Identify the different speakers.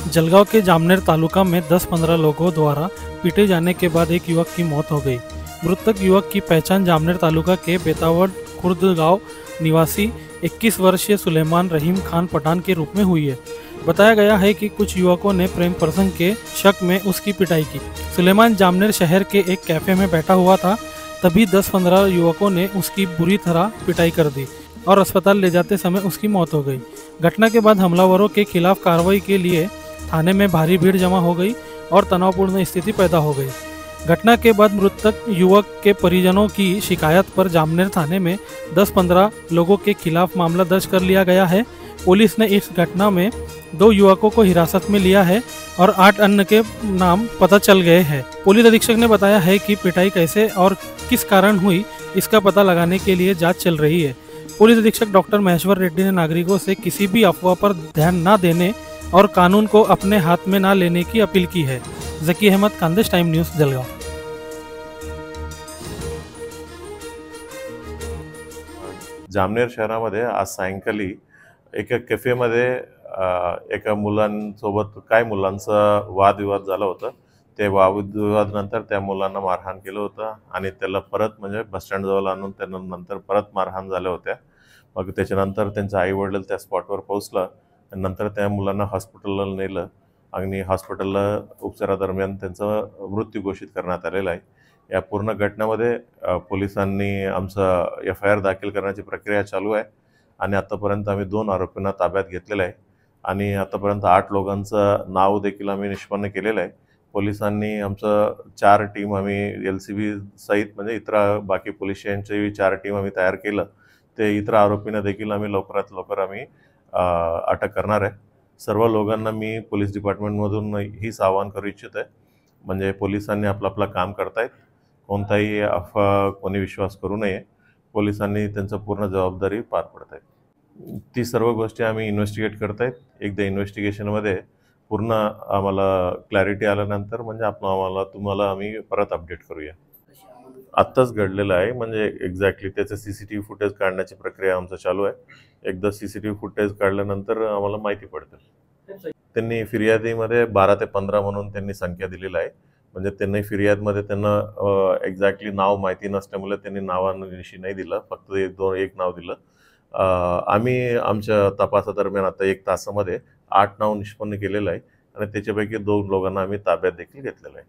Speaker 1: जलगांव के जामनेर तालुका में 10-15 लोगों द्वारा पीटे जाने के बाद एक युवक की मौत हो गई। मृतक युवक की पहचान जामनेर तालुका के बेतावड़ खुर्द गांव निवासी 21 वर्षीय सुलेमान रहीम खान पठान के रूप में हुई है। बताया गया है कि कुछ युवकों ने प्रेम प्रसंग के शक में उसकी पिटाई की। सुलेमान जामनेर शहर के एक कैफे में बैठा हुआ था, तभी 10-15 युवकों ने उसकी बुरी तरह पिटाई कर दी और अस्पताल ले जाते समय उसकी मौत हो गई। घटना के बाद हमलावरों के खिलाफ कार्रवाई के लिए थाने में भारी भीड़ जमा हो गई और तनावपूर्ण स्थिति पैदा हो गई। घटना के बाद मृतक युवक के परिजनों की शिकायत पर जामनेर थाने में 10-15 लोगों के खिलाफ मामला दर्ज कर लिया गया है। पुलिस ने इस घटना में 2 युवकों को हिरासत में लिया है और 8 अन्य के नाम पता चल गए हैं। पुलिस अधीक्षक ने बताया है कि पिटाई कैसे और किस कारण हुई, इसका पता लगाने के लिए जांच चल रही है। पुलिस अधीक्षक डॉक्टर महेश्वर रेड्डी ने नागरिकों से किसी भी अफवाह पर ध्यान न देने और कानून को अपने हाथ में न लेने की अपील की है। Zaki Ahmed, Khandesh time news, Jalgaon.
Speaker 2: जामनेर शहरामध्ये आज सायंकाळी एका कॅफेमध्ये एका मुलांसोबत काय मुलांचा वादविवाद झाला होता। ते वादविवादानंतर त्या मुलांना मारहाण केलं होतं आणि त्याला परत म्हणजे बस स्टँडजवळ आणून त्यांना नंतर परत मारहाण झाल्या होत्या। मग त्याच्यानंतर त्यांचे आई वडील त्या स्पॉटवर पोहोचला आणि नंतर त्या मुलांना हॉस्पिटलला नेलं आणि हॉस्पिटलला उपचारादरम्यान त्यांचा मृत्यू घोषित करण्यात आलेला आहे। या पूर्ण घटनेमध्ये पोलिसांनी आमचा FIR दाखल करण्याची प्रक्रिया चालू आहे आणि आतापर्यंत आम्ही 2 आरोपींना ताब्यात घेतलेलं आहे आणि आतापर्यंत 8 लोकांचं नाव देखील आम्ही निष्पन्न केलेलं आहे। पोलिसांनी आमचं 4 टीम आम्ही LCB सहित म्हणजे इतर बाकी पोलीस स्टेशनची 4 टीम आम्ही तयार केलं। ते इतर आरोपींना देखील आम्ही लवकरात लवकर आम्ही अटक करणार आहे। सर्व लोकांना मी पोलीस डिपार्टमेंटमधून हीच आवाहन करू इच्छित आहे, म्हणजे पोलिसांनी आपलं काम करतायत, कोणताही अफवा कोणी विश्वास करू नये। पोलिसांनी त्यांची पूर्ण जबाबदारी पार पाडतायत। ती सर्व गोष्टी आम्ही इन्व्हेस्टिगेट करतायत। एकदा इन्व्हेस्टिगेशनमध्ये पूर्ण आम्हाला क्लॅरिटी आल्यानंतर म्हणजे तुम्हाला आम्ही परत अपडेट करूया। आत्ताच घडलेलं आहे, म्हणजे एक्झॅक्टली त्याचं CCTV फुटेज काढण्याची प्रक्रिया आमचं चालू आहे। एकदा CCTV फुटेज काढल्यानंतर आम्हाला माहिती पडते। त्यांनी फिर्यादीमध्ये 12 ते 15 म्हणून त्यांनी संख्या दिलेली आहे, म्हणजे त्यांनी फिर्यादमध्ये त्यांना एक्झॅक्टली नाव माहिती नसल्यामुळे त्यांनी नावानिशी नाही दिलं, फक्त एक नाव दिलं। आम्ही आमच्या तपासादरम्यान आता 1 तासामध्ये 8 नाव निष्पन्न केलेलं आहे आणि त्याच्यापैकी 2 लोकांना आम्ही ताब्यात देखील घेतलेलं आहे।